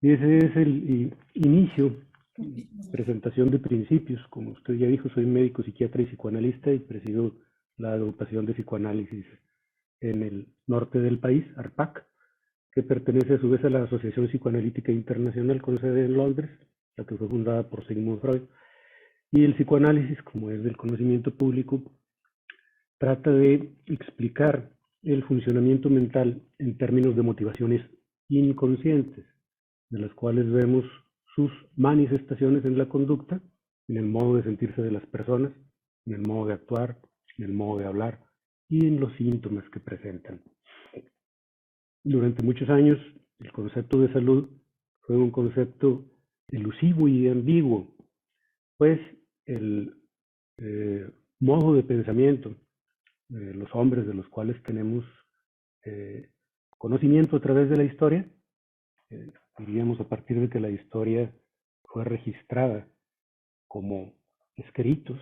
Y ese es el inicio, presentación de principios. Como usted ya dijo, soy médico, psiquiatra y psicoanalista y presido la agrupación de psicoanálisis en el norte del país, ARPAC, que pertenece a su vez a la Asociación Psicoanalítica Internacional con sede en Londres, la que fue fundada por Sigmund Freud. Y el psicoanálisis, como es del conocimiento público, trata de explicar el funcionamiento mental en términos de motivaciones inconscientes, de las cuales vemos sus manifestaciones en la conducta, en el modo de sentirse de las personas, en el modo de actuar, en el modo de hablar y en los síntomas que presentan. Durante muchos años, el concepto de salud fue un concepto elusivo y ambiguo, pues el modo de pensamiento de los hombres de los cuales tenemos eh, conocimiento a través de la historia, diríamos a partir de que la historia fue registrada como escritos,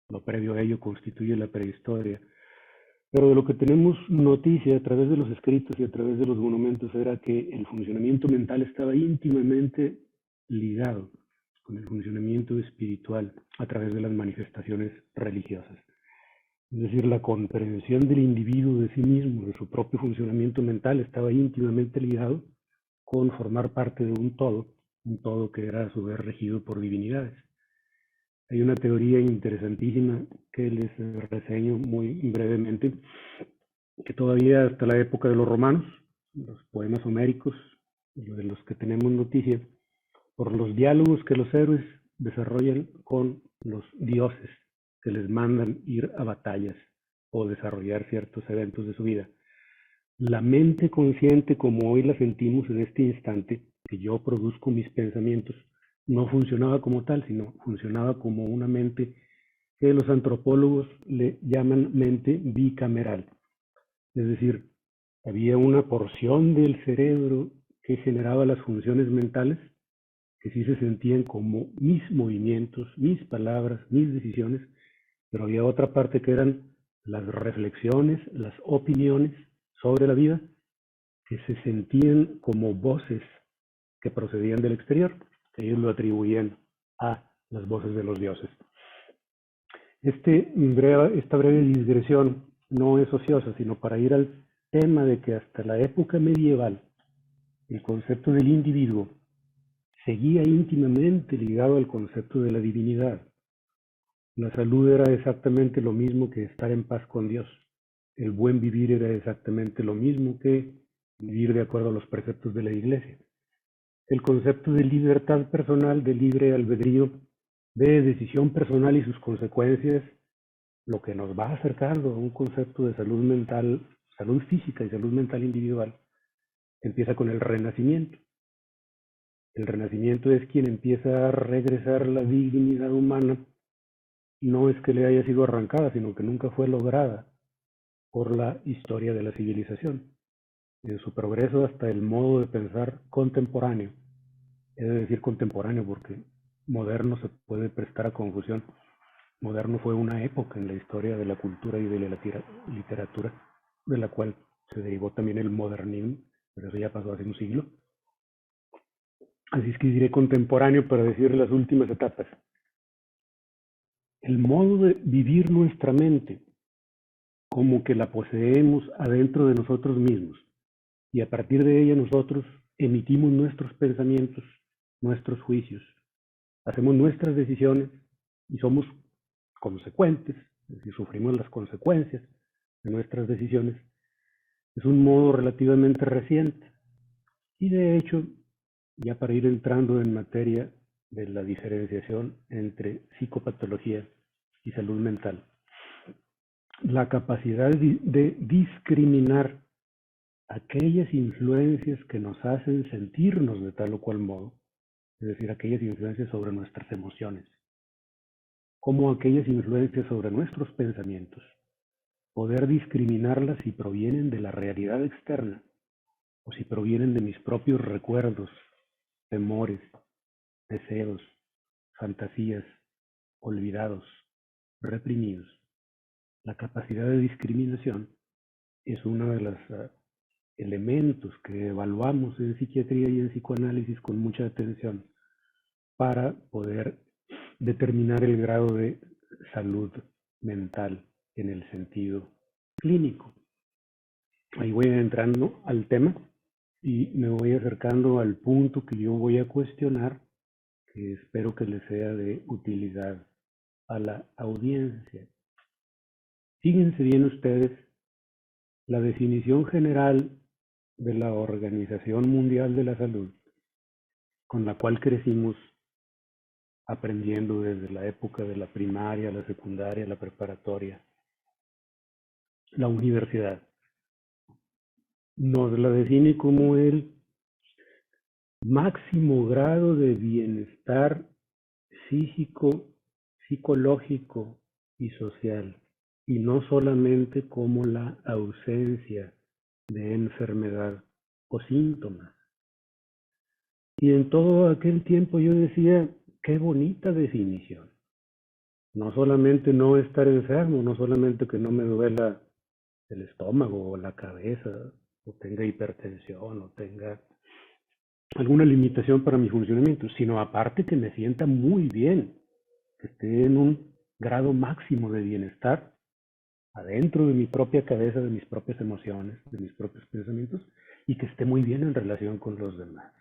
lo previo a ello constituye la prehistoria, pero de lo que tenemos noticia a través de los escritos y a través de los monumentos era que el funcionamiento mental estaba íntimamente ligado con el funcionamiento espiritual a través de las manifestaciones religiosas. Es decir, la comprensión del individuo de sí mismo, de su propio funcionamiento mental, estaba íntimamente ligado con formar parte de un todo que era a su vez regido por divinidades. Hay una teoría interesantísima que les reseño muy brevemente, que todavía hasta la época de los romanos, los poemas homéricos, de los que tenemos noticia, por los diálogos que los héroes desarrollan con los dioses que les mandan ir a batallas o desarrollar ciertos eventos de su vida. La mente consciente como hoy la sentimos en este instante, que yo produzco mis pensamientos, no funcionaba como tal, sino funcionaba como una mente que los antropólogos le llaman mente bicameral. Es decir, había una porción del cerebro que generaba las funciones mentales que sí se sentían como mis movimientos, mis palabras, mis decisiones, pero había otra parte que eran las reflexiones, las opiniones sobre la vida, que se sentían como voces que procedían del exterior, que ellos lo atribuían a las voces de los dioses. Esta breve digresión no es ociosa, sino para ir al tema de que hasta la época medieval el concepto del individuo seguía íntimamente ligado al concepto de la divinidad. La salud era exactamente lo mismo que estar en paz con Dios. El buen vivir era exactamente lo mismo que vivir de acuerdo a los preceptos de la Iglesia. El concepto de libertad personal, de libre albedrío, de decisión personal y sus consecuencias, lo que nos va acercando a un concepto de salud mental, salud física y salud mental individual, empieza con el Renacimiento. El Renacimiento es quien empieza a regresar la dignidad humana. No es que le haya sido arrancada, sino que nunca fue lograda por la historia de la civilización, en su progreso hasta el modo de pensar contemporáneo. Es decir, contemporáneo porque moderno se puede prestar a confusión. Moderno fue una época en la historia de la cultura y de la literatura, de la cual se derivó también el modernismo, pero eso ya pasó hace un siglo. Así es que diré contemporáneo para decir las últimas etapas. El modo de vivir nuestra mente, como que la poseemos adentro de nosotros mismos, y a partir de ella nosotros emitimos nuestros pensamientos, nuestros juicios, hacemos nuestras decisiones y somos consecuentes, es decir, sufrimos las consecuencias de nuestras decisiones, es un modo relativamente reciente. Y de hecho, ya para ir entrando en materia de la diferenciación entre psicopatología y salud mental, la capacidad de discriminar aquellas influencias que nos hacen sentirnos de tal o cual modo, es decir, aquellas influencias sobre nuestras emociones, como aquellas influencias sobre nuestros pensamientos, poder discriminarlas si provienen de la realidad externa o si provienen de mis propios recuerdos, temores, deseos, fantasías, olvidados, reprimidos. La capacidad de discriminación es una de las elementos que evaluamos en psiquiatría y en psicoanálisis con mucha atención para poder determinar el grado de salud mental en el sentido clínico. Ahí voy entrando al tema y me voy acercando al punto que yo voy a cuestionar, que espero que les sea de utilidad a la audiencia. Fíjense bien ustedes, la definición general de la Organización Mundial de la Salud, con la cual crecimos aprendiendo desde la época de la primaria, la secundaria, la preparatoria, la universidad, nos la define como el máximo grado de bienestar físico, psicológico y social, y no solamente como la ausencia de enfermedad o síntomas. Y en todo aquel tiempo yo decía, qué bonita definición. No solamente no estar enfermo, no solamente que no me duela el estómago o la cabeza, o tenga hipertensión, o tenga alguna limitación para mi funcionamiento, sino aparte que me sienta muy bien, que esté en un grado máximo de bienestar adentro de mi propia cabeza, de mis propias emociones, de mis propios pensamientos, y que esté muy bien en relación con los demás.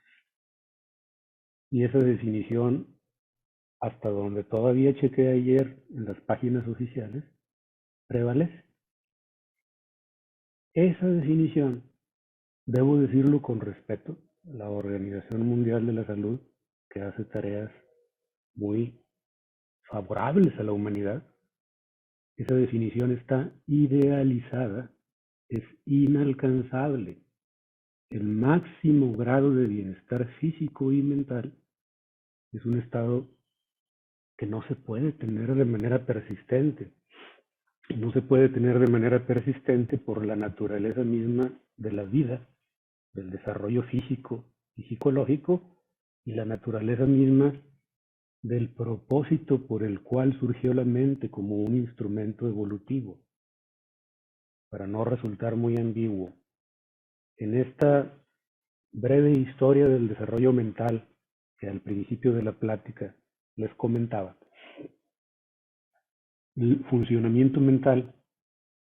Y esa definición, hasta donde todavía chequé ayer en las páginas oficiales, prevalece. Esa definición, debo decirlo con respeto, la Organización Mundial de la Salud, que hace tareas muy favorables a la humanidad, esa definición está idealizada, es inalcanzable. El máximo grado de bienestar físico y mental es un estado que no se puede tener de manera persistente. No se puede tener de manera persistente por la naturaleza misma de la vida, del desarrollo físico y psicológico, y la naturaleza misma del propósito por el cual surgió la mente como un instrumento evolutivo. Para no resultar muy ambiguo, en esta breve historia del desarrollo mental que al principio de la plática les comentaba, el funcionamiento mental,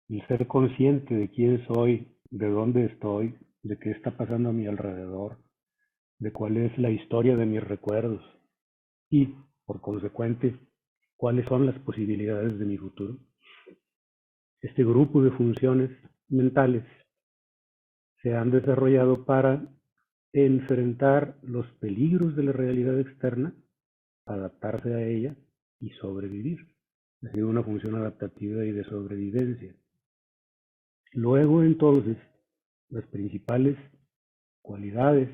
el ser consciente de quién soy, de dónde estoy, de qué está pasando a mi alrededor, de cuál es la historia de mis recuerdos y, por consecuente, cuáles son las posibilidades de mi futuro. Este grupo de funciones mentales se han desarrollado para enfrentar los peligros de la realidad externa, adaptarse a ella y sobrevivir. Ha sido una función adaptativa y de sobrevivencia. Luego, entonces, las principales cualidades,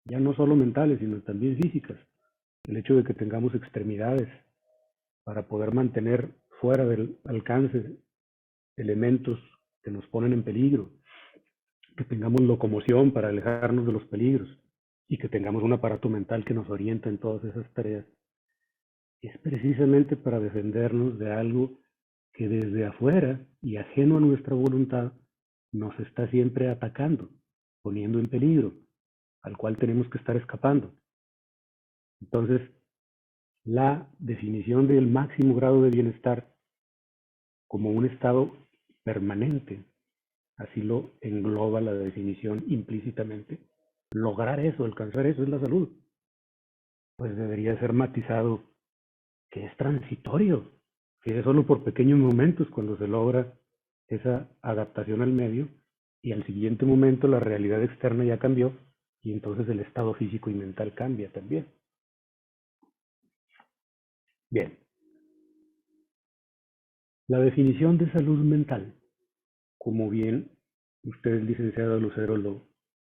ya no solo mentales, sino también físicas, el hecho de que tengamos extremidades para poder mantener fuera del alcance elementos que nos ponen en peligro, que tengamos locomoción para alejarnos de los peligros y que tengamos un aparato mental que nos orienta en todas esas tareas, es precisamente para defendernos de algo que desde afuera y ajeno a nuestra voluntad nos está siempre atacando, poniendo en peligro, al cual tenemos que estar escapando. Entonces, la definición del máximo grado de bienestar como un estado permanente, así lo engloba la definición implícitamente, lograr eso, alcanzar eso es la salud. Pues debería ser matizado que es transitorio, que es solo por pequeños momentos cuando se logra esa adaptación al medio y al siguiente momento la realidad externa ya cambió y entonces el estado físico y mental cambia también. Bien, la definición de salud mental, como bien usted, el licenciado Lucero, lo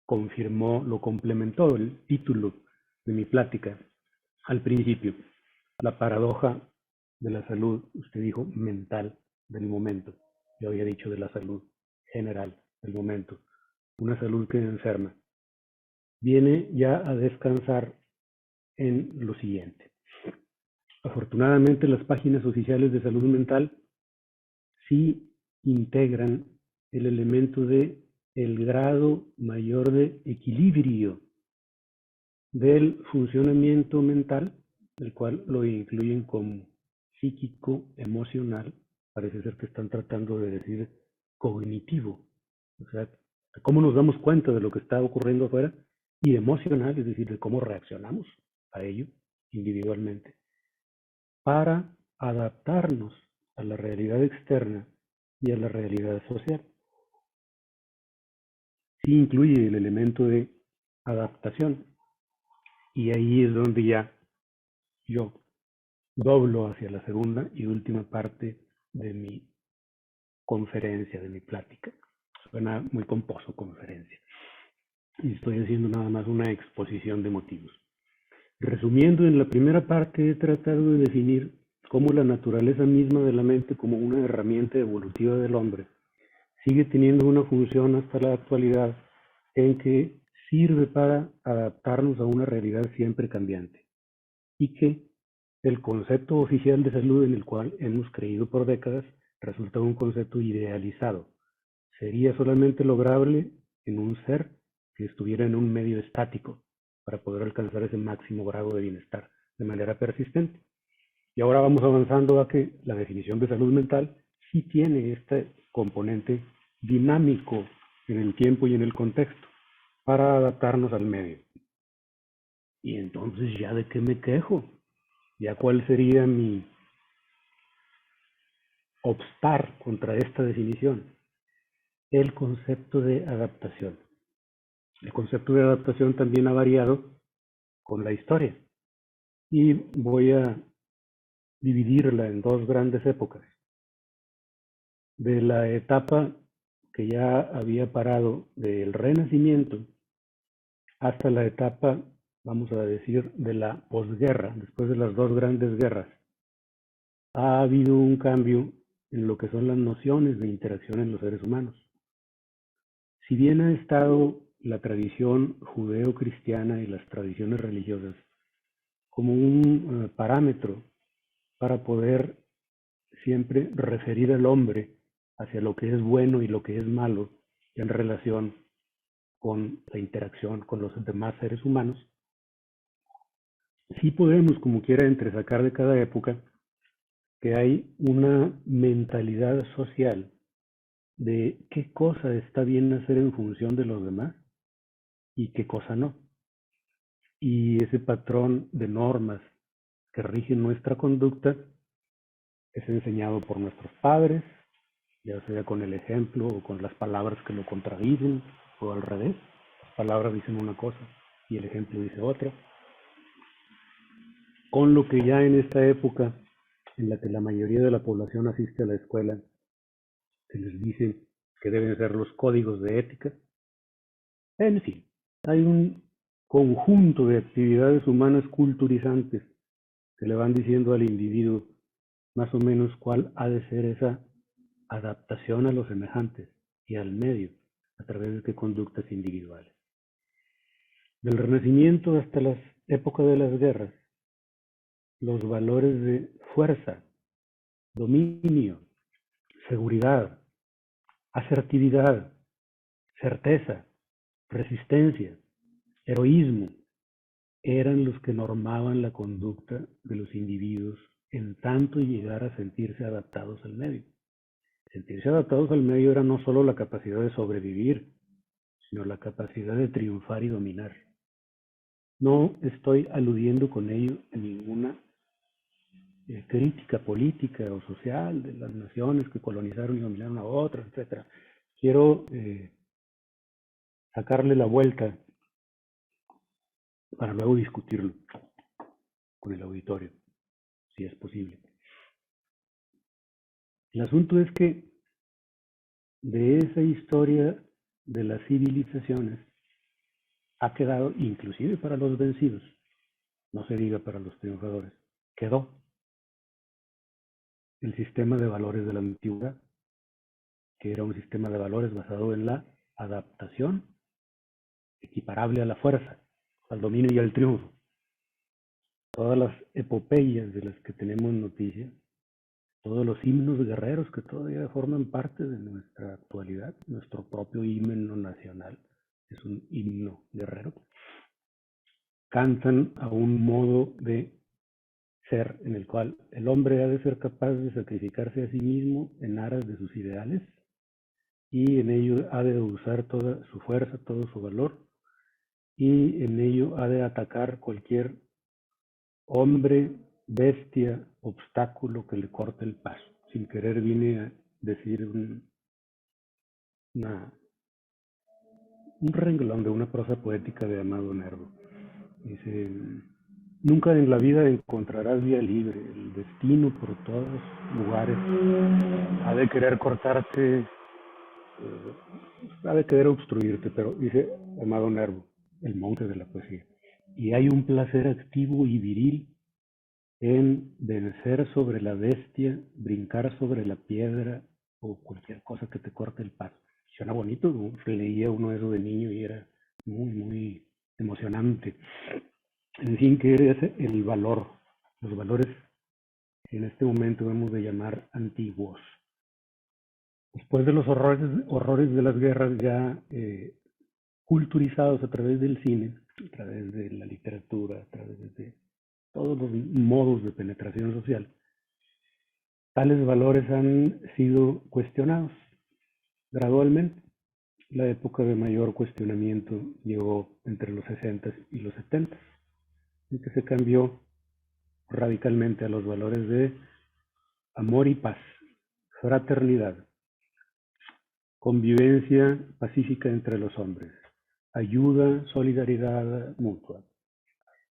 confirmó, lo complementó el título de mi plática al principio, la paradoja de la salud, usted dijo mental del momento, yo había dicho de la salud general del momento, una salud que enferma, viene ya a descansar en lo siguiente. Afortunadamente las páginas oficiales de salud mental sí integran el elemento de el grado mayor de equilibrio del funcionamiento mental, el cual lo incluyen como psíquico, emocional, parece ser que están tratando de decir cognitivo, o sea, de cómo nos damos cuenta de lo que está ocurriendo afuera, y emocional, es decir, de cómo reaccionamos a ello individualmente, para adaptarnos a la realidad externa y a la realidad social. Sí incluye el elemento de adaptación, y ahí es donde ya yo doblo hacia la segunda y última parte de mi conferencia, de mi plática. Suena muy pomposo conferencia. Y estoy haciendo nada más una exposición de motivos. Resumiendo, en la primera parte he tratado de definir cómo la naturaleza misma de la mente como una herramienta evolutiva del hombre sigue teniendo una función hasta la actualidad en que sirve para adaptarnos a una realidad siempre cambiante y que el concepto oficial de salud en el cual hemos creído por décadas resulta un concepto idealizado. Sería solamente lograble en un ser que estuviera en un medio estático para poder alcanzar ese máximo grado de bienestar de manera persistente. Y ahora vamos avanzando a que la definición de salud mental sí tiene este componente dinámico en el tiempo y en el contexto para adaptarnos al medio. Y entonces, ¿ya de qué me quejo? ¿Ya cuál sería mi obstar contra esta definición? El concepto de adaptación. El concepto de adaptación también ha variado con la historia y voy a dividirla en dos grandes épocas. De la etapa que ya había parado del Renacimiento hasta la etapa, vamos a decir, de la posguerra, después de las dos grandes guerras, ha habido un cambio en lo que son las nociones de interacción en los seres humanos. Si bien ha estado la tradición judeo-cristiana y las tradiciones religiosas como un parámetro para poder siempre referir al hombre hacia lo que es bueno y lo que es malo en relación con la interacción con los demás seres humanos, sí podemos como quiera entresacar de cada época que hay una mentalidad social de qué cosa está bien hacer en función de los demás y qué cosa no. Y ese patrón de normas que rigen nuestra conducta es enseñado por nuestros padres, ya sea con el ejemplo o con las palabras que lo contradicen, o al revés. Las palabras dicen una cosa y el ejemplo dice otra. Con lo que ya en esta época en la que la mayoría de la población asiste a la escuela, se les dice que deben ser los códigos de ética. En fin, hay un conjunto de actividades humanas culturizantes que le van diciendo al individuo más o menos cuál ha de ser esa adaptación a los semejantes y al medio a través de qué conductas individuales. Del Renacimiento hasta la época de las guerras, los valores de fuerza, dominio, seguridad, asertividad, certeza, resistencia, heroísmo, eran los que normaban la conducta de los individuos en tanto llegar a sentirse adaptados al medio. Sentirse adaptados al medio era no solo la capacidad de sobrevivir, sino la capacidad de triunfar y dominar. No estoy aludiendo con ello a ninguna crítica política o social de las naciones que colonizaron y dominaron a otras, etc. Quiero sacarle la vuelta para luego discutirlo con el auditorio, si es posible. El asunto es que de esa historia de las civilizaciones ha quedado, inclusive para los vencidos, no se diga para los triunfadores, quedó el sistema de valores de la antigüedad, que era un sistema de valores basado en la adaptación, equiparable a la fuerza, al dominio y al triunfo. Todas las epopeyas de las que tenemos noticia todos los himnos guerreros que todavía forman parte de nuestra actualidad. Nuestro propio himno nacional es un himno guerrero. Cantan a un modo de ser en el cual el hombre ha de ser capaz de sacrificarse a sí mismo en aras de sus ideales y en ello ha de usar toda su fuerza, todo su valor, y en ello ha de atacar cualquier hombre, bestia, obstáculo que le corte el paso. Sin querer vine a decir un renglón de una prosa poética de Amado Nervo. Dice: nunca en la vida encontrarás vía libre, el destino por todos lugares ha de querer cortarte, ha de querer obstruirte, pero dice Amado Nervo, el monje de la poesía, y hay un placer activo y viril en vencer sobre la bestia, brincar sobre la piedra o cualquier cosa que te corte el paso. Suena bonito, ¿no? Leía uno eso de niño y era muy, muy emocionante. En fin, ¿qué es el valor? Los valores que en este momento hemos de llamar antiguos. Después de los horrores de las guerras ya culturizados a través del cine, a través de la literatura, a través de todos los modos de penetración social, tales valores han sido cuestionados gradualmente. La época de mayor cuestionamiento llegó entre los 60 y los 70, en que se cambió radicalmente a los valores de amor y paz, fraternidad, convivencia pacífica entre los hombres, ayuda, solidaridad mutua.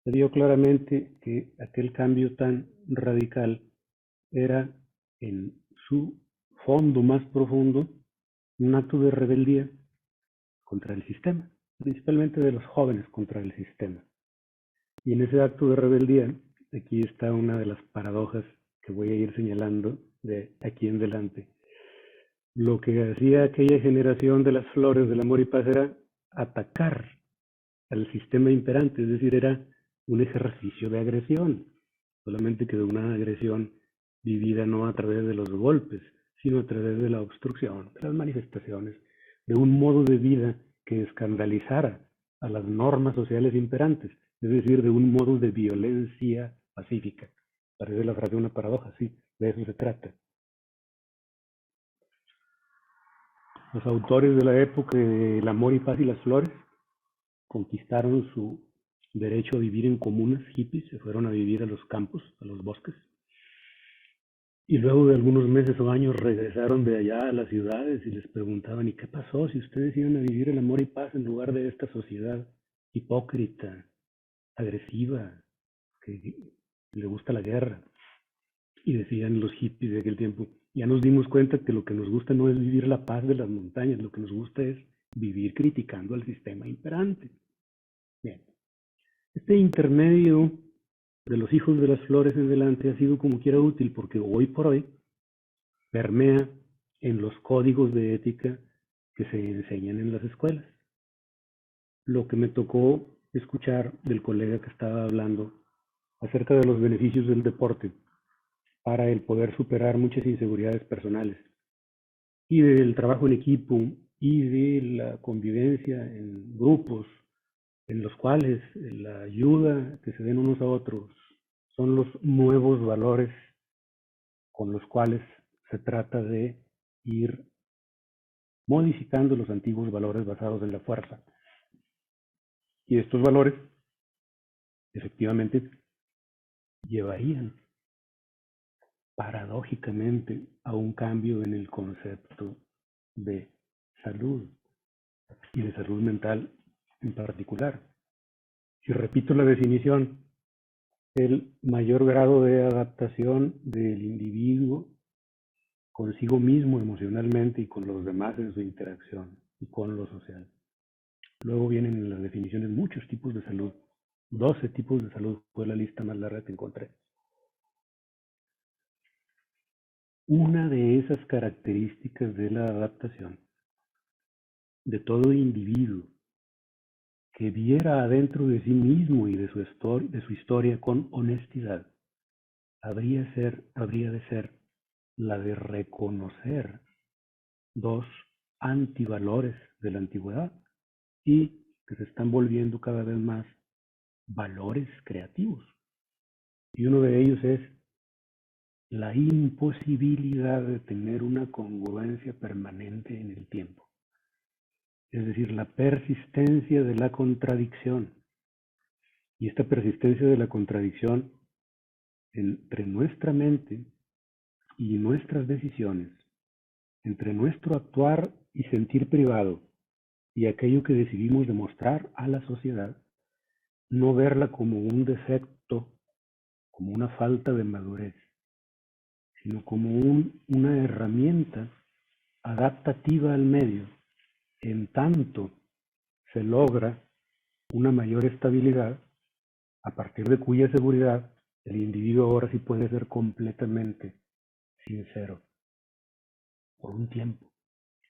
Se vio claramente que aquel cambio tan radical era en su fondo más profundo un acto de rebeldía contra el sistema, principalmente de los jóvenes contra el sistema. Y en ese acto de rebeldía, aquí está una de las paradojas que voy a ir señalando de aquí en adelante. Lo que hacía aquella generación de las flores del amor y paz era atacar al sistema imperante, es decir, era un ejercicio de agresión, solamente que de una agresión vivida no a través de los golpes, sino a través de la obstrucción, de las manifestaciones, de un modo de vida que escandalizara a las normas sociales imperantes, es decir, de un modo de violencia pacífica. Parece la frase una paradoja, sí, de eso se trata. Los autores de la época del amor y paz y las flores conquistaron su derecho a vivir en comunas hippies, se fueron a vivir a los campos, a los bosques, y luego de algunos meses o años regresaron de allá a las ciudades y les preguntaban: ¿y qué pasó si ustedes iban a vivir el amor y paz en lugar de esta sociedad hipócrita, agresiva, que le gusta la guerra? Y decían los hippies de aquel tiempo: ya nos dimos cuenta que lo que nos gusta no es vivir la paz de las montañas, lo que nos gusta es vivir criticando al sistema imperante. Bien, este intermedio de los hijos de las flores en adelante ha sido como quiera útil, porque hoy por hoy permea en los códigos de ética que se enseñan en las escuelas. Lo que me tocó escuchar del colega que estaba hablando acerca de los beneficios del deporte para el poder superar muchas inseguridades personales y del trabajo en equipo y de la convivencia en grupos en los cuales la ayuda que se den unos a otros son los nuevos valores con los cuales se trata de ir modificando los antiguos valores basados en la fuerza. Y estos valores, efectivamente, llevarían paradójicamente a un cambio en el concepto de salud y de salud mental en particular. Si repito la definición, el mayor grado de adaptación del individuo consigo mismo emocionalmente y con los demás en su interacción y con lo social. Luego vienen en las definiciones muchos tipos de salud. 12 tipos de salud fue la lista más larga que encontré. Una de esas características de la adaptación de todo individuo que viera adentro de sí mismo y de su historia con honestidad habría de ser la de reconocer dos antivalores de la antigüedad y que se están volviendo cada vez más valores creativos. Y uno de ellos es la imposibilidad de tener una congruencia permanente en el tiempo. Es decir, la persistencia de la contradicción. Y esta persistencia de la contradicción entre nuestra mente y nuestras decisiones, entre nuestro actuar y sentir privado y aquello que decidimos demostrar a la sociedad, no verla como un defecto, como una falta de madurez, sino como una herramienta adaptativa al medio, en tanto se logra una mayor estabilidad, a partir de cuya seguridad el individuo ahora sí puede ser completamente sincero por un tiempo.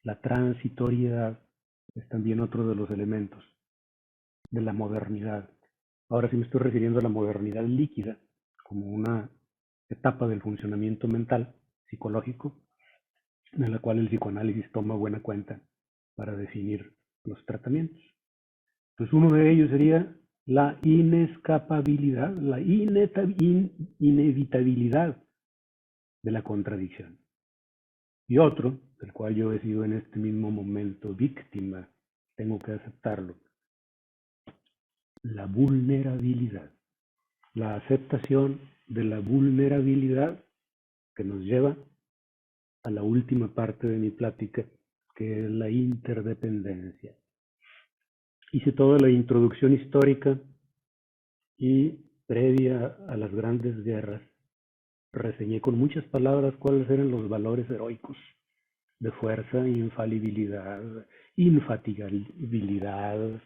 La transitoriedad es también otro de los elementos de la modernidad. Ahora sí me estoy refiriendo a la modernidad líquida como una etapa del funcionamiento mental, psicológico, en la cual el psicoanálisis toma buena cuenta para definir los tratamientos. Pues uno de ellos sería la inescapabilidad, la inevitabilidad de la contradicción. Y otro, del cual yo he sido en este mismo momento víctima, tengo que aceptarlo, la vulnerabilidad, la aceptación de la vulnerabilidad que nos lleva a la última parte de mi plática, que es la interdependencia. Hice toda la introducción histórica y previa a las grandes guerras, reseñé con muchas palabras cuáles eran los valores heroicos de fuerza, infalibilidad, infatigabilidad,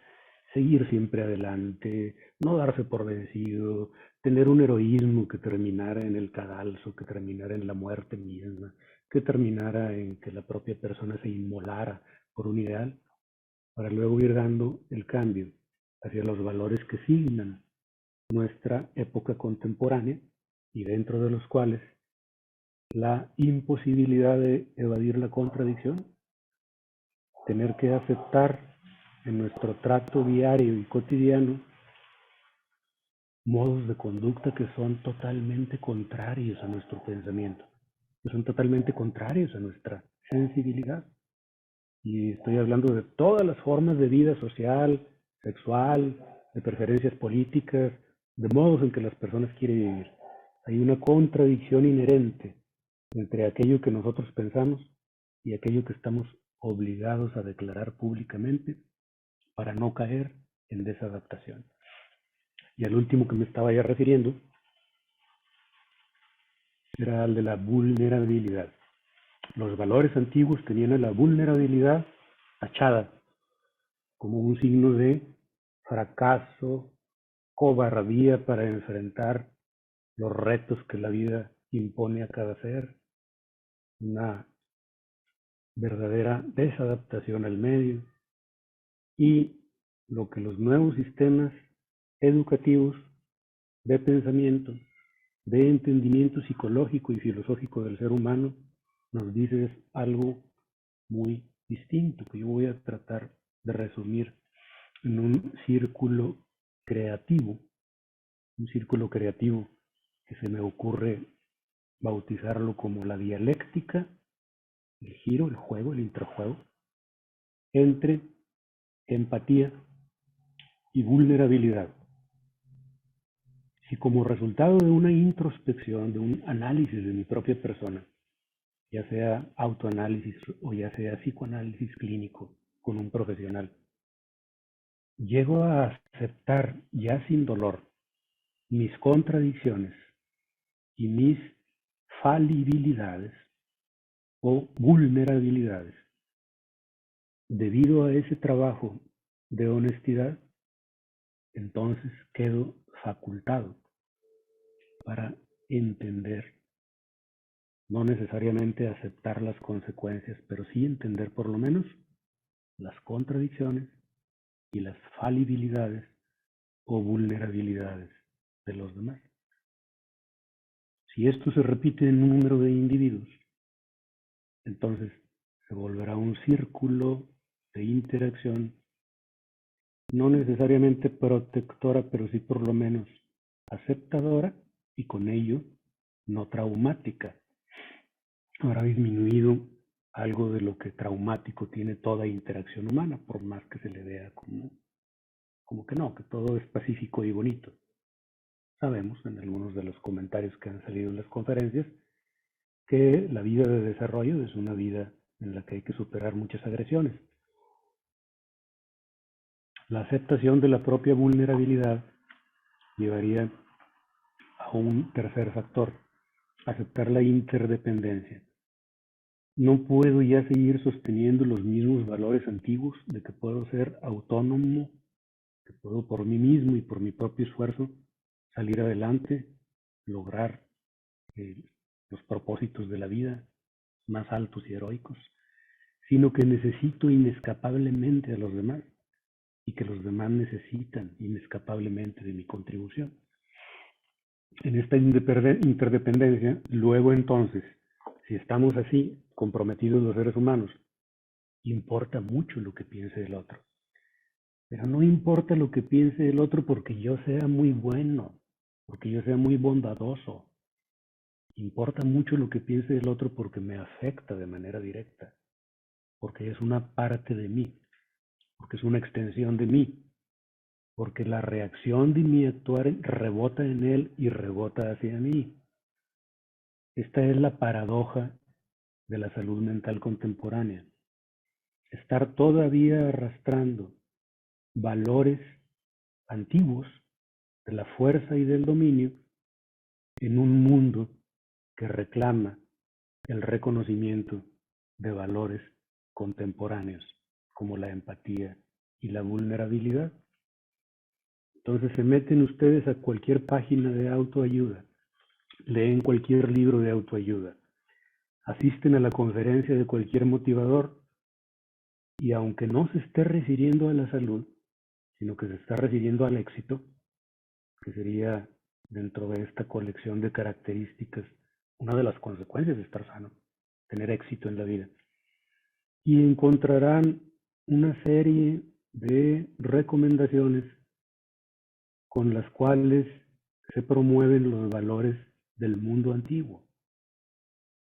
seguir siempre adelante, no darse por vencido, tener un heroísmo que terminara en el cadalso, que terminara en la muerte misma, que terminara en que la propia persona se inmolara por un ideal, para luego ir dando el cambio hacia los valores que signan nuestra época contemporánea y dentro de los cuales la imposibilidad de evadir la contradicción, tener que aceptar en nuestro trato diario y cotidiano modos de conducta que son totalmente contrarios a nuestro pensamiento, que son totalmente contrarios a nuestra sensibilidad. Y estoy hablando de todas las formas de vida social, sexual, de preferencias políticas, de modos en que las personas quieren vivir. Hay una contradicción inherente entre aquello que nosotros pensamos y aquello que estamos obligados a declarar públicamente para no caer en desadaptación. Y al último que me estaba ya refiriendo era al de la vulnerabilidad. Los valores antiguos tenían a la vulnerabilidad tachada como un signo de fracaso, cobardía para enfrentar los retos que la vida impone a cada ser, una verdadera desadaptación al medio, y lo que los nuevos sistemas educativos de pensamiento, de entendimiento psicológico y filosófico del ser humano nos dice es algo muy distinto, que yo voy a tratar de resumir en un círculo creativo que se me ocurre bautizarlo como la dialéctica, el giro, el juego, el interjuego entre empatía y vulnerabilidad. Si como resultado de una introspección, de un análisis de mi propia persona, ya sea autoanálisis o ya sea psicoanálisis clínico con un profesional, llego a aceptar ya sin dolor mis contradicciones y mis falibilidades o vulnerabilidades, debido a ese trabajo de honestidad, entonces quedo facultado para entender, no necesariamente aceptar las consecuencias, pero sí entender por lo menos las contradicciones y las falibilidades o vulnerabilidades de los demás. Si esto se repite en un número de individuos, Entonces se volverá un círculo de interacción, no necesariamente protectora, pero sí por lo menos aceptadora y con ello no traumática. Habrá disminuido algo de lo que traumático tiene toda interacción humana, por más que se le vea como que no, que todo es pacífico y bonito. Sabemos en algunos de los comentarios que han salido en las conferencias que la vida de desarrollo es una vida en la que hay que superar muchas agresiones. La aceptación de la propia vulnerabilidad llevaría a un tercer factor, aceptar la interdependencia. No puedo ya seguir sosteniendo los mismos valores antiguos de que puedo ser autónomo, que puedo por mí mismo y por mi propio esfuerzo salir adelante, lograr eh, los propósitos de la vida más altos y heroicos, sino que necesito inescapablemente a los demás y que los demás necesitan inescapablemente de mi contribución. En esta interdependencia, luego entonces, si estamos así comprometidos los seres humanos, importa mucho lo que piense el otro. Pero no importa lo que piense el otro porque yo sea muy bueno, porque yo sea muy bondadoso. Importa mucho lo que piense el otro porque me afecta de manera directa, porque es una parte de mí, porque es una extensión de mí, porque la reacción de mi actuar rebota en él y rebota hacia mí. Esta es la paradoja de la salud mental contemporánea. Estar todavía arrastrando valores antiguos de la fuerza y del dominio en un mundo que reclama el reconocimiento de valores contemporáneos como la empatía y la vulnerabilidad. Entonces se meten ustedes a cualquier página de autoayuda, leen cualquier libro de autoayuda, asisten a la conferencia de cualquier motivador y aunque no se esté refiriendo a la salud, sino que se está refiriendo al éxito, que sería dentro de esta colección de características una de las consecuencias de estar sano, tener éxito en la vida. Y encontrarán una serie de recomendaciones con las cuales se promueven los valores del mundo antiguo.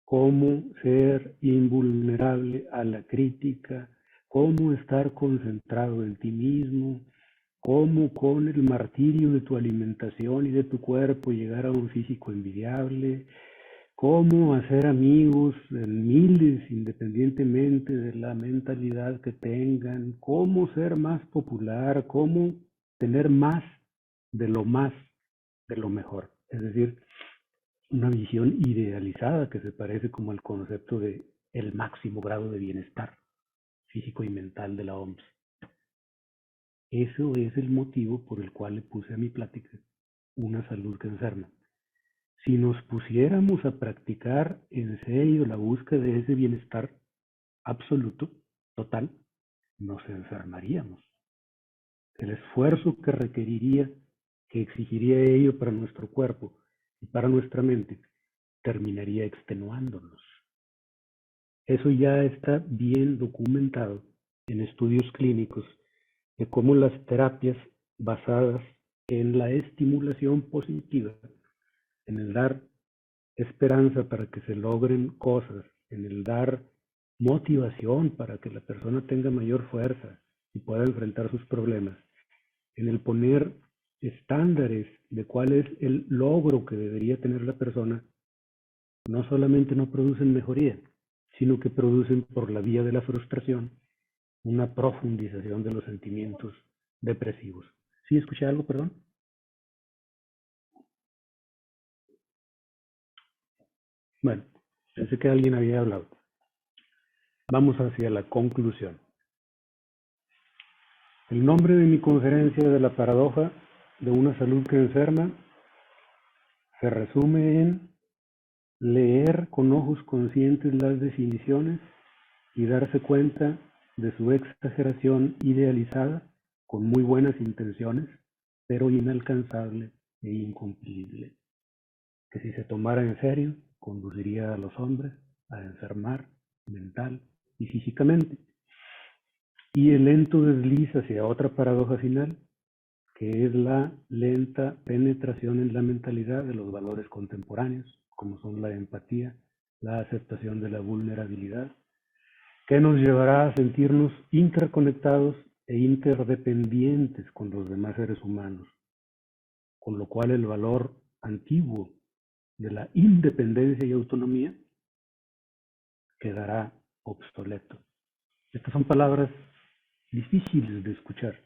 Cómo ser invulnerable a la crítica, cómo estar concentrado en ti mismo, cómo con el martirio de tu alimentación y de tu cuerpo llegar a un físico envidiable, cómo hacer amigos en miles independientemente de la mentalidad que tengan, cómo ser más popular, cómo tener más de lo mejor. Es decir, una visión idealizada que se parece como al concepto de el máximo grado de bienestar físico y mental de la OMS. Eso es el motivo por el cual le puse a mi plática una salud que enferma. Si nos pusiéramos a practicar en serio la búsqueda de ese bienestar absoluto, total, nos enfermaríamos. El esfuerzo que requeriría, que exigiría ello para nuestro cuerpo y para nuestra mente, terminaría extenuándonos. Eso ya está bien documentado en estudios clínicos de cómo las terapias basadas en la estimulación positiva, en el dar esperanza para que se logren cosas, en el dar motivación para que la persona tenga mayor fuerza y pueda enfrentar sus problemas, en el poner estándares de cuál es el logro que debería tener la persona, no solamente no producen mejoría, sino que producen por la vía de la frustración una profundización de los sentimientos depresivos. ¿Sí escuché algo, perdón? Bueno, pensé que alguien había hablado. Vamos hacia la conclusión. El nombre de mi conferencia de la paradoja de una salud que enferma se resume en leer con ojos conscientes las definiciones y darse cuenta de su exageración idealizada con muy buenas intenciones, pero inalcanzable e incumplible, que si se tomara en serio conduciría a los hombres a enfermar mental y físicamente. Y el lento desliz hacia otra paradoja final, que es la lenta penetración en la mentalidad de los valores contemporáneos, como son la empatía, la aceptación de la vulnerabilidad, que nos llevará a sentirnos interconectados e interdependientes con los demás seres humanos, con lo cual el valor antiguo de la independencia y autonomía quedará obsoleto. Estas son palabras difíciles de escuchar,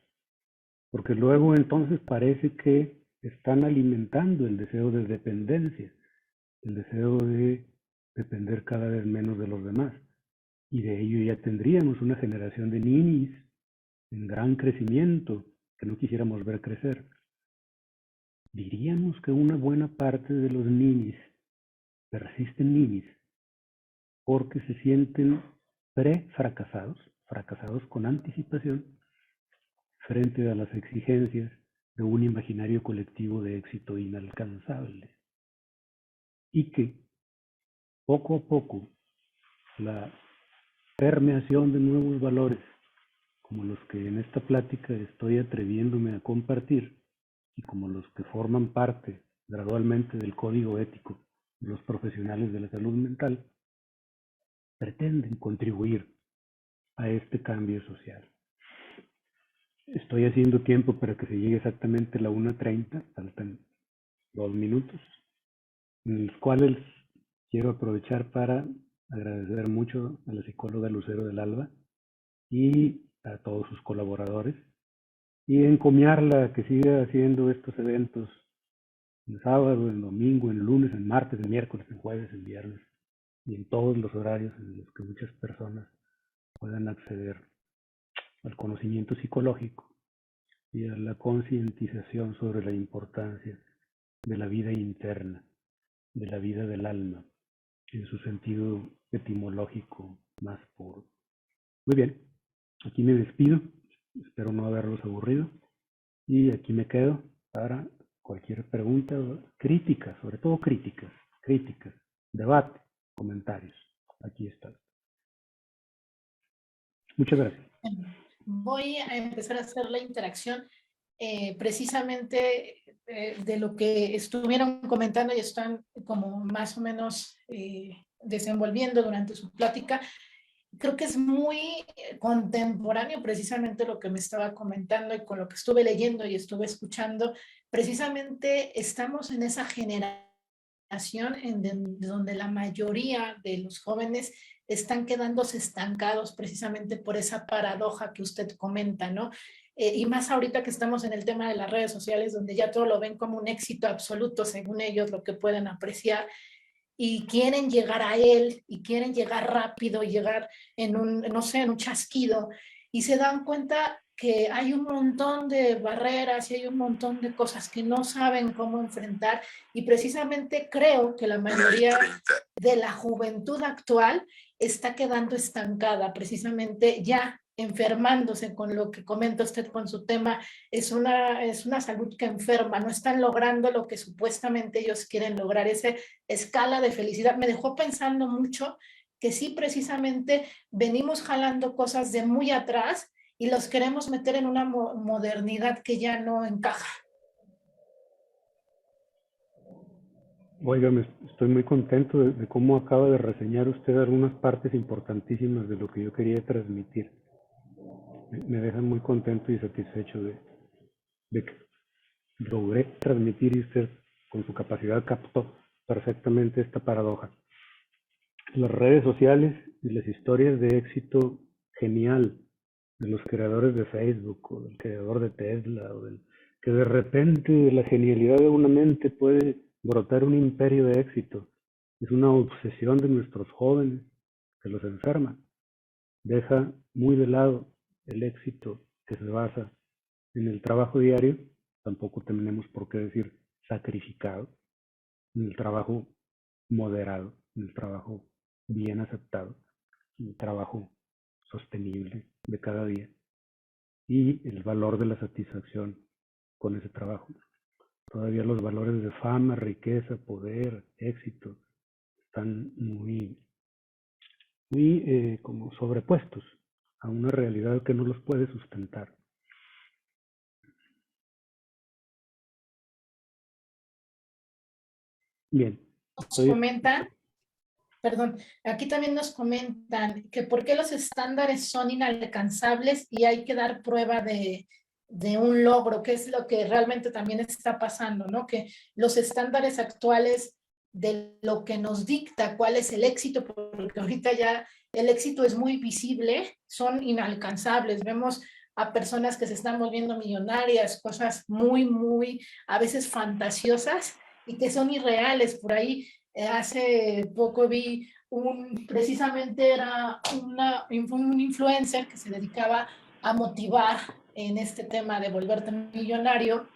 porque luego entonces parece que están alimentando el deseo de dependencia, el deseo de depender cada vez menos de los demás. Y de ello ya tendríamos una generación de ninis en gran crecimiento que no quisiéramos ver crecer. Diríamos que una buena parte de los ninis persisten ninis porque se sienten pre-fracasados, fracasados con anticipación, frente a las exigencias de un imaginario colectivo de éxito inalcanzable. Y que poco a poco la permeación de nuevos valores, como los que en esta plática estoy atreviéndome a compartir y como los que forman parte gradualmente del código ético de los profesionales de la salud mental, pretenden contribuir a este cambio social. Estoy haciendo tiempo para que se llegue exactamente a la 1:30, faltan 2 minutos, en los cuales quiero aprovechar para agradecer mucho a la psicóloga Lucero del Alba y a todos sus colaboradores y encomiarla a que siga haciendo estos eventos el sábado, el domingo, el lunes, el martes, el miércoles, el jueves, el viernes y en todos los horarios en los que muchas personas puedan acceder al conocimiento psicológico y a la concientización sobre la importancia de la vida interna, de la vida del alma, en su sentido etimológico más puro. Muy bien, aquí me despido, espero no haberlos aburrido y aquí me quedo para cualquier pregunta, crítica, sobre todo críticas, debate, comentarios. Aquí está. Muchas gracias. Voy a empezar a hacer la interacción precisamente de lo que estuvieron comentando y están como más o menos desenvolviendo durante su plática. Creo que es muy contemporáneo precisamente lo que me estaba comentando y con lo que estuve leyendo y estuve escuchando. Precisamente estamos en esa generación en donde la mayoría de los jóvenes están quedándose estancados precisamente por esa paradoja que usted comenta, ¿no? Y más ahorita que estamos en el tema de las redes sociales, donde ya todo lo ven como un éxito absoluto, según ellos, lo que pueden apreciar, y quieren llegar a él, y quieren llegar rápido, y llegar en un, no sé, en un chasquido, y se dan cuenta que hay un montón de barreras y hay un montón de cosas que no saben cómo enfrentar, y precisamente creo que la mayoría de la juventud actual está quedando estancada, precisamente ya enfermándose con lo que comenta usted con su tema, es una salud que enferma, no están logrando lo que supuestamente ellos quieren lograr, esa escala de felicidad. Me dejó pensando mucho que sí, precisamente venimos jalando cosas de muy atrás y los queremos meter en una modernidad que ya no encaja. Oiga, estoy muy contento de cómo acaba de reseñar usted algunas partes importantísimas de lo que yo quería transmitir. Me deja muy contento y satisfecho de que logré transmitir y usted con su capacidad captó perfectamente esta paradoja. Las redes sociales y las historias de éxito genial de los creadores de Facebook o del creador de Tesla o del que de repente de la genialidad de una mente puede brotar un imperio de éxito. Es una obsesión de nuestros jóvenes que los enferma. Deja muy de lado el éxito que se basa en el trabajo diario, tampoco tenemos por qué decir sacrificado, en el trabajo moderado, en el trabajo bien aceptado, en el trabajo sostenible de cada día y el valor de la satisfacción con ese trabajo. Todavía los valores de fama, riqueza, poder, éxito están muy muy como sobrepuestos a una realidad que no los puede sustentar. Bien. Nos comentan, perdón, aquí también nos comentan que por qué los estándares son inalcanzables y hay que dar prueba de un logro, que es lo que realmente también está pasando, ¿no? Que los estándares actuales de lo que nos dicta cuál es el éxito, porque ahorita ya el éxito es muy visible, son inalcanzables. Vemos a personas que se están volviendo millonarias, cosas muy, muy, a veces fantasiosas y que son irreales. Por ahí hace poco vi precisamente era un influencer que se dedicaba a motivar en este tema de volverte millonario,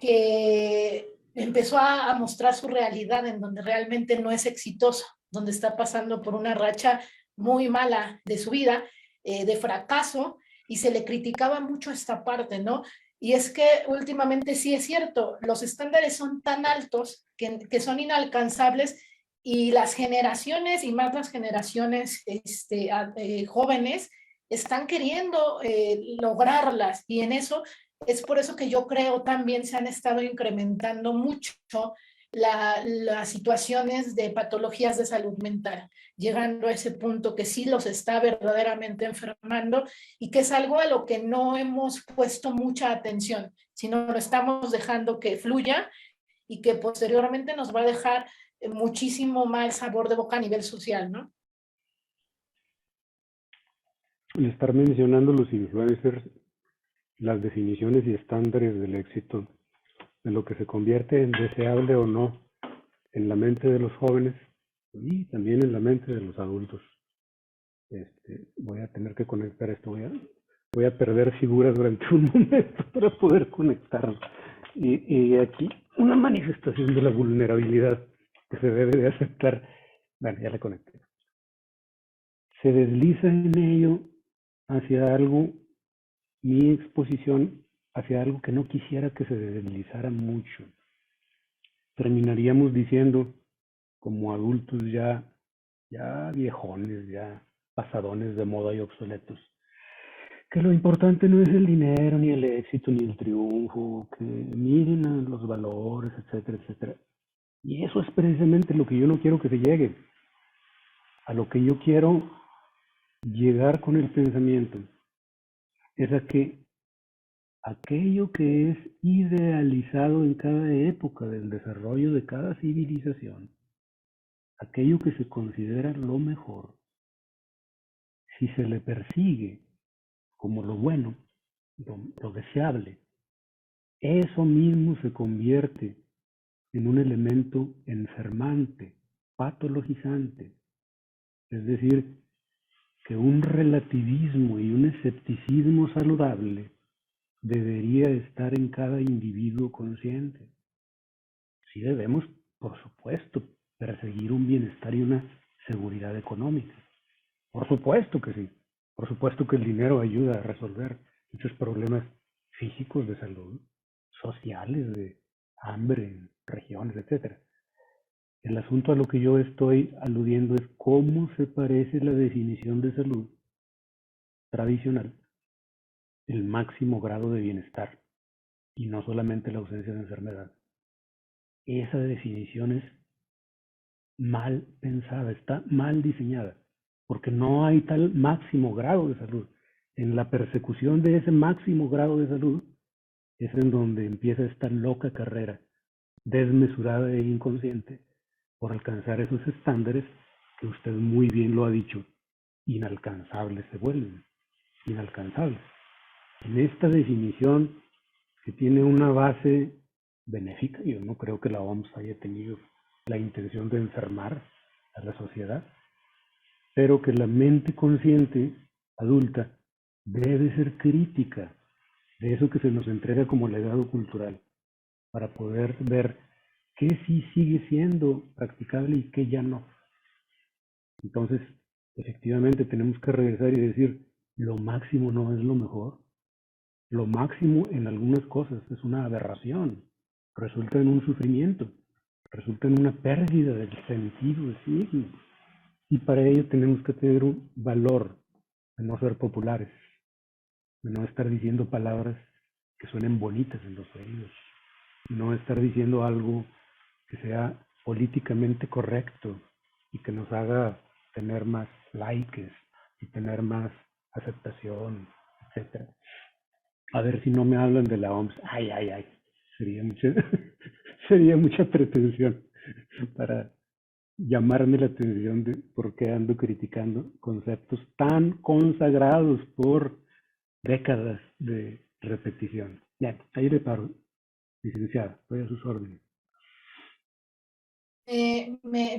que empezó a mostrar su realidad en donde realmente no es exitoso, donde está pasando por una racha muy mala de su vida, de fracaso, y se le criticaba mucho esta parte, ¿no? Y es que últimamente sí es cierto, los estándares son tan altos que son inalcanzables y las generaciones y más las generaciones jóvenes están queriendo lograrlas y en eso es por eso que yo creo también se han estado incrementando mucho las situaciones de patologías de salud mental, llegando a ese punto que sí los está verdaderamente enfermando y que es algo a lo que no hemos puesto mucha atención, sino lo estamos dejando que fluya y que posteriormente nos va a dejar muchísimo mal sabor de boca a nivel social, ¿no? Al estar mencionando los influencers, las definiciones y estándares del éxito, de lo que se convierte en deseable o no en la mente de los jóvenes y también en la mente de los adultos. Voy a tener que conectar esto, voy a perder figuras durante un momento para poder conectarlo. Y aquí una manifestación de la vulnerabilidad que se debe de aceptar. Bueno, ya la conecté. Se desliza en ello hacia algo, mi exposición hacia algo que no quisiera que se deslizara mucho. Terminaríamos diciendo, como adultos ya viejones, ya pasadones de moda y obsoletos, que lo importante no es el dinero, ni el éxito, ni el triunfo, que miren a los valores, etcétera, etcétera. Y eso es precisamente lo que yo no quiero que se llegue. A lo que yo quiero llegar con el pensamiento es a que aquello que es idealizado en cada época del desarrollo de cada civilización, aquello que se considera lo mejor, si se le persigue como lo bueno, lo deseable, eso mismo se convierte en un elemento enfermante, patologizante. Es decir, que un relativismo y un escepticismo saludable debería estar en cada individuo consciente. Sí debemos, por supuesto, perseguir un bienestar y una seguridad económica. Por supuesto que sí. Por supuesto que el dinero ayuda a resolver muchos problemas físicos de salud, sociales, de hambre en regiones, etc. El asunto a lo que yo estoy aludiendo es cómo se parece la definición de salud tradicional, el máximo grado de bienestar y no solamente la ausencia de enfermedad. Esa definición es mal pensada, está mal diseñada, porque no hay tal máximo grado de salud. En la persecución de ese máximo grado de salud es en donde empieza esta loca carrera desmesurada e inconsciente por alcanzar esos estándares que usted muy bien lo ha dicho, inalcanzables se vuelven, inalcanzables. En esta definición que tiene una base benéfica, yo no creo que la OMS haya tenido la intención de enfermar a la sociedad, pero que la mente consciente adulta debe ser crítica de eso que se nos entrega como legado cultural para poder ver qué sí sigue siendo practicable y qué ya no. Entonces, efectivamente tenemos que regresar y decir, lo máximo no es lo mejor. Lo máximo en algunas cosas es una aberración, resulta en un sufrimiento, resulta en una pérdida del sentido de sí mismo. Y para ello tenemos que tener un valor de no ser populares, de no estar diciendo palabras que suenen bonitas en los oídos, no estar diciendo algo que sea políticamente correcto y que nos haga tener más likes y tener más aceptación, etcétera. A ver si no me hablan de la OMS. Ay, ay, ay. Sería mucha, sería mucha pretensión para llamarme la atención de por qué ando criticando conceptos tan consagrados por décadas de repetición. Ya, ahí le paro, licenciada, voy a sus órdenes.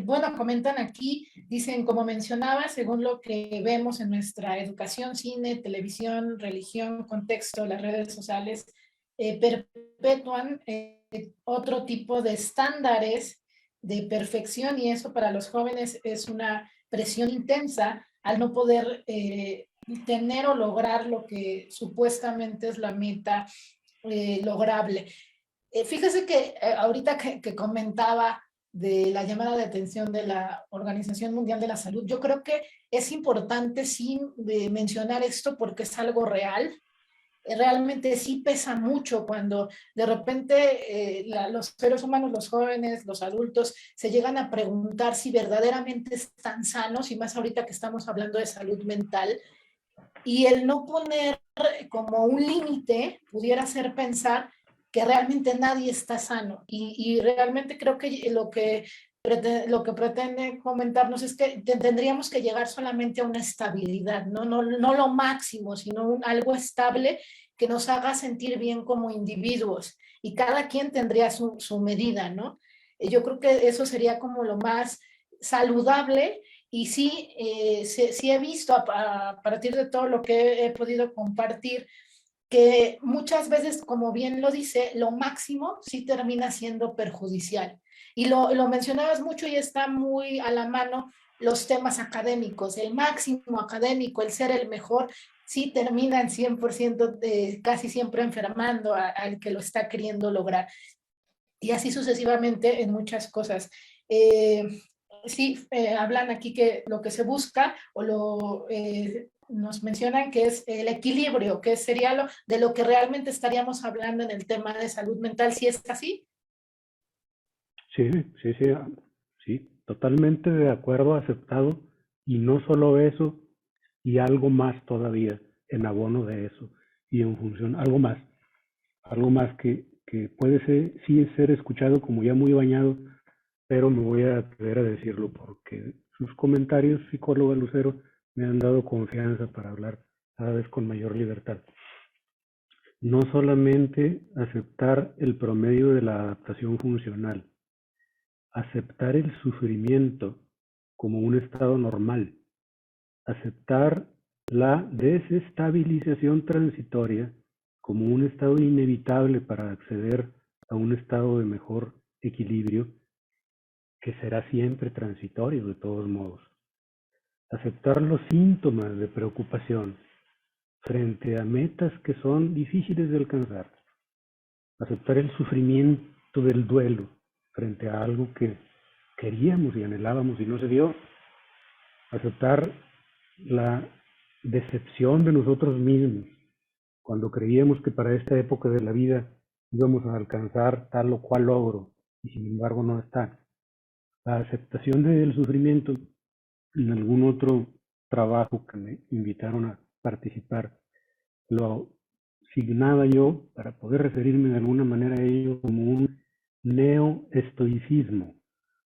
Bueno, comentan aquí, dicen, como mencionaba, según lo que vemos en nuestra educación, cine, televisión, religión, contexto, las redes sociales, perpetúan otro tipo de estándares de perfección y eso para los jóvenes es una presión intensa al no poder tener o lograr lo que supuestamente es la meta lograble. Fíjese que ahorita que comentaba de la llamada de atención de la Organización Mundial de la Salud, yo creo que es importante sí mencionar esto porque es algo real. Realmente sí pesa mucho cuando de repente los seres humanos, los jóvenes, los adultos, se llegan a preguntar si verdaderamente están sanos, y más ahorita que estamos hablando de salud mental, y el no poner como un límite pudiera hacer pensar que realmente nadie está sano. Y realmente creo que lo que pretende comentarnos es que tendríamos que llegar solamente a una estabilidad, no lo máximo, sino algo estable que nos haga sentir bien como individuos. Y cada quien tendría su medida, ¿no? Yo creo que eso sería como lo más saludable. Y sí, sí he visto a partir de todo lo que he podido compartir, que muchas veces, como bien lo dice, lo máximo sí termina siendo perjudicial. Y lo mencionabas mucho y está muy a la mano los temas académicos, el máximo académico, el ser el mejor, sí terminan 100% casi siempre enfermando al que lo está queriendo lograr. Y así sucesivamente en muchas cosas. Sí, hablan aquí que lo que se busca nos mencionan que es el equilibrio, que sería de lo que realmente estaríamos hablando en el tema de salud mental, si es así. Sí, sí, sí, sí, totalmente de acuerdo, aceptado, y no solo eso, y algo más todavía en abono de eso, y en función, algo más que puede ser, sí ser escuchado como ya muy bañado, pero me voy a atrever a decirlo porque sus comentarios, psicóloga Lucero, me han dado confianza para hablar cada vez con mayor libertad. No solamente aceptar el promedio de la adaptación funcional, aceptar el sufrimiento como un estado normal, aceptar la desestabilización transitoria como un estado inevitable para acceder a un estado de mejor equilibrio que será siempre transitorio de todos modos. Aceptar los síntomas de preocupación frente a metas que son difíciles de alcanzar. Aceptar el sufrimiento del duelo frente a algo que queríamos y anhelábamos y no se dio. Aceptar la decepción de nosotros mismos cuando creíamos que para esta época de la vida íbamos a alcanzar tal o cual logro y sin embargo no está. La aceptación del sufrimiento. En algún otro trabajo que me invitaron a participar, lo signaba yo para poder referirme de alguna manera a ello como un neoestoicismo.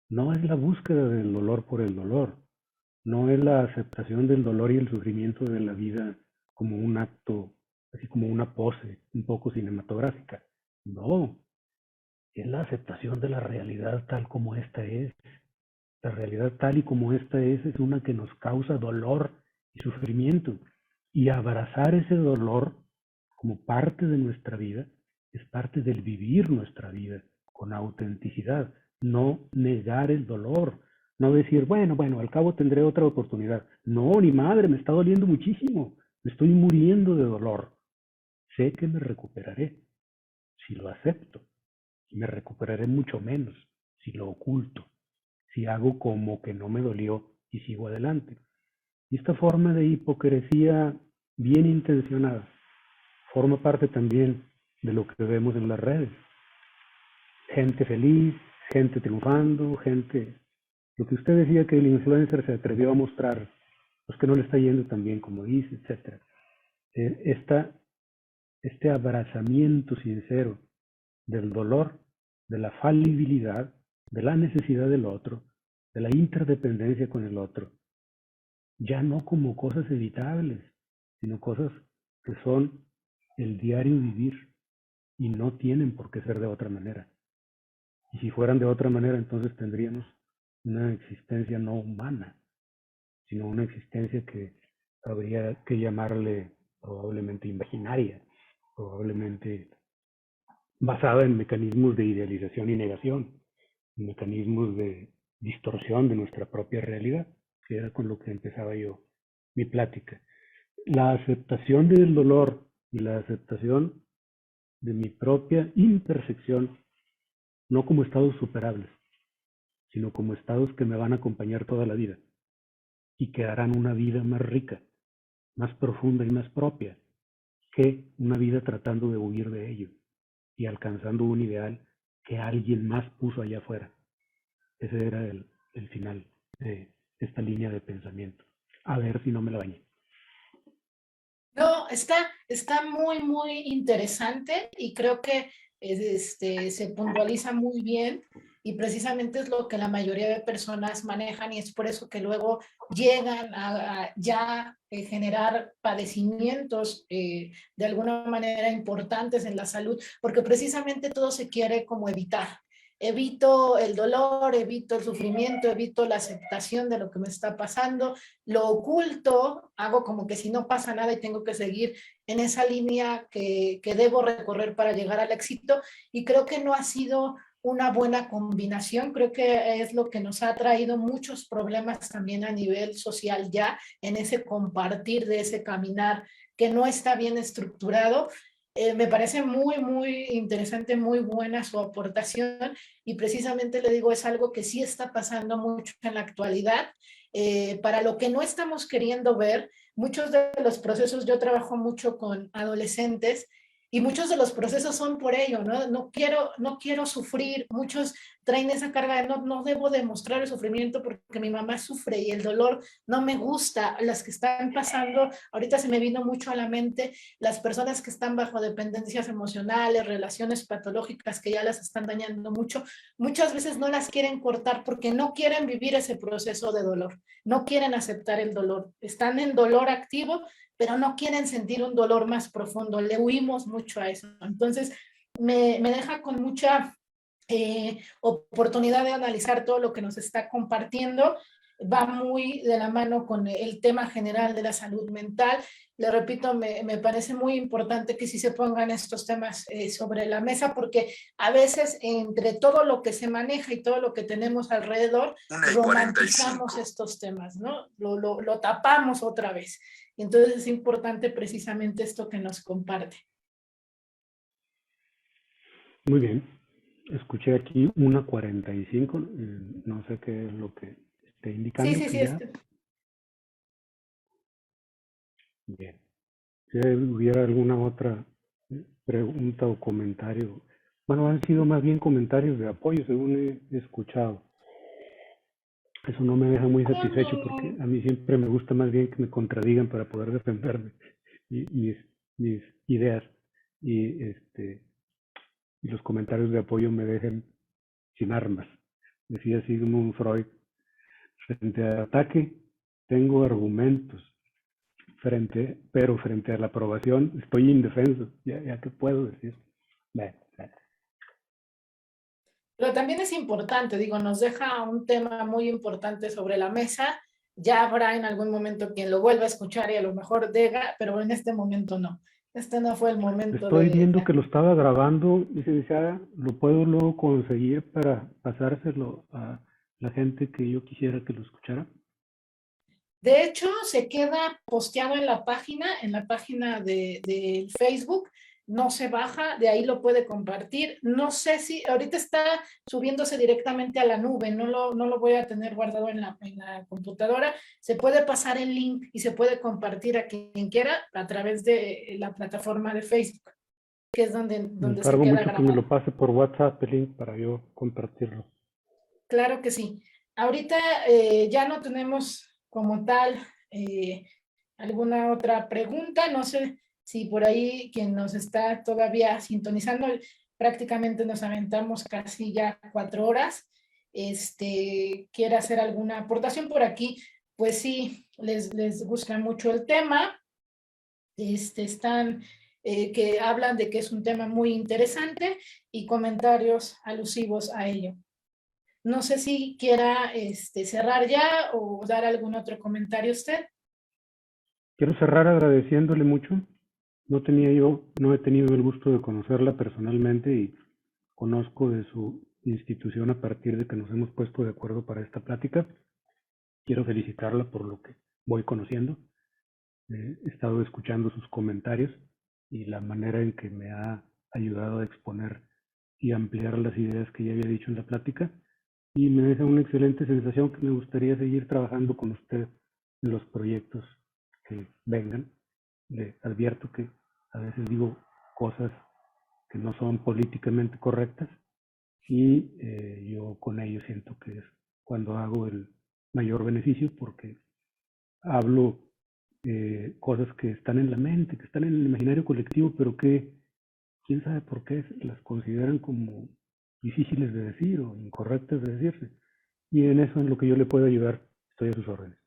No es la búsqueda del dolor por el dolor, no es la aceptación del dolor y el sufrimiento de la vida como un acto, así como una pose un poco cinematográfica. No, es la aceptación de la realidad tal como esta es. La realidad tal y como esta es una que nos causa dolor y sufrimiento. Y abrazar ese dolor como parte de nuestra vida es parte del vivir nuestra vida con autenticidad. No negar el dolor. No decir, bueno, al cabo tendré otra oportunidad. No, ni madre, me está doliendo muchísimo. Me estoy muriendo de dolor. Sé que me recuperaré si lo acepto. Y me recuperaré mucho menos si lo oculto, si hago como que no me dolió y sigo adelante. Y esta forma de hipocresía bien intencionada forma parte también de lo que vemos en las redes. Gente feliz, gente triunfando, gente... Lo que usted decía que el influencer se atrevió a mostrar, pues que no le está yendo tan bien como dice, etc. Este abrazamiento sincero del dolor, de la falibilidad, de la necesidad del otro, de la interdependencia con el otro, ya no como cosas evitables, sino cosas que son el diario vivir y no tienen por qué ser de otra manera. Y si fueran de otra manera, entonces tendríamos una existencia no humana, sino una existencia que habría que llamarle probablemente imaginaria, probablemente basada en mecanismos de idealización y negación, en mecanismos de distorsión de nuestra propia realidad, que era con lo que empezaba yo mi plática. La aceptación del dolor y la aceptación de mi propia imperfección, no como estados superables, sino como estados que me van a acompañar toda la vida y que harán una vida más rica, más profunda y más propia que una vida tratando de huir de ello y alcanzando un ideal que alguien más puso allá afuera. Ese era el final de esta línea de pensamiento. A ver si no me la bañé. No, está muy, muy interesante y creo que se puntualiza muy bien y precisamente es lo que la mayoría de personas manejan y es por eso que luego llegan a ya generar padecimientos de alguna manera importantes en la salud, porque precisamente todo se quiere como evitar. Evito el dolor, evito el sufrimiento, evito la aceptación de lo que me está pasando, lo oculto, hago como que si no pasa nada y tengo que seguir en esa línea que debo recorrer para llegar al éxito y creo que no ha sido una buena combinación, creo que es lo que nos ha traído muchos problemas también a nivel social ya en ese compartir de ese caminar que no está bien estructurado. Me parece muy, muy interesante, muy buena su aportación y precisamente le digo, es algo que sí está pasando mucho en la actualidad. Para lo que no estamos queriendo ver, muchos de los procesos, yo trabajo mucho con adolescentes y muchos de los procesos son por ello, ¿no? No quiero sufrir, muchos traen esa carga de no debo demostrar el sufrimiento porque mi mamá sufre y el dolor no me gusta. Las que están pasando, ahorita se me vino mucho a la mente las personas que están bajo dependencias emocionales, relaciones patológicas que ya las están dañando mucho, muchas veces no las quieren cortar porque no quieren vivir ese proceso de dolor, no quieren aceptar el dolor, están en dolor activo, pero no quieren sentir un dolor más profundo, le huimos mucho a eso. Entonces, me deja con mucha oportunidad de analizar todo lo que nos está compartiendo. Va muy de la mano con el tema general de la salud mental. Le repito, me parece muy importante que sí se pongan estos temas sobre la mesa porque a veces entre todo lo que se maneja y todo lo que tenemos alrededor, romantizamos estos temas, ¿no? Lo tapamos otra vez. Entonces es importante precisamente esto que nos comparte. Muy bien. Escuché aquí 1:45, no sé qué es lo que esté indicando. Sí. Ya. Bien. Si hubiera alguna otra pregunta o comentario, bueno, han sido más bien comentarios de apoyo, según he escuchado. Eso no me deja muy satisfecho porque a mí siempre me gusta más bien que me contradigan para poder defenderme y mis ideas y los comentarios de apoyo me dejen sin armas. Decía Sigmund Freud, frente al ataque tengo argumentos, pero frente a la aprobación estoy indefenso. ¿Ya qué puedo decir? Bueno. Pero también es importante, digo, nos deja un tema muy importante sobre la mesa. Ya habrá en algún momento quien lo vuelva a escuchar y a lo mejor diga, pero en este momento no. Este no fue el momento Estoy de... viendo que lo estaba grabando, licenciada. ¿Lo puedo luego conseguir para pasárselo a la gente que yo quisiera que lo escuchara? De hecho, se queda posteado en la página de Facebook. no se baja, de ahí lo puede compartir. No sé si ahorita está subiéndose directamente a la nube, no lo voy a tener guardado en la computadora. Se puede pasar el link y se puede compartir a quien quiera a través de la plataforma de Facebook, que es Me donde se encargo queda mucho que me lo grabado. pase por WhatsApp el link para yo compartirlo. Claro que sí. Ahorita ya no tenemos como tal alguna otra pregunta. No sé si por ahí quien nos está todavía sintonizando, prácticamente nos aventamos casi ya 4 horas. Quiere hacer alguna aportación por aquí, pues sí, les gusta mucho el tema. Están que hablan de que es un tema muy interesante y comentarios alusivos a ello. No sé si quiera cerrar ya o dar algún otro comentario usted. Quiero cerrar agradeciéndole mucho. No he tenido el gusto de conocerla personalmente y conozco de su institución a partir de que nos hemos puesto de acuerdo para esta plática. Quiero felicitarla por lo que voy conociendo. He estado escuchando sus comentarios y la manera en que me ha ayudado a exponer y ampliar las ideas que ya había dicho en la plática. Y me deja una excelente sensación que me gustaría seguir trabajando con usted en los proyectos que vengan. Le advierto que a veces digo cosas que no son políticamente correctas y yo con ello siento que es cuando hago el mayor beneficio porque hablo cosas que están en la mente, que están en el imaginario colectivo, pero que quién sabe por qué las consideran como difíciles de decir o incorrectas de decirse. Y en eso en lo que yo le puedo ayudar, estoy a sus órdenes.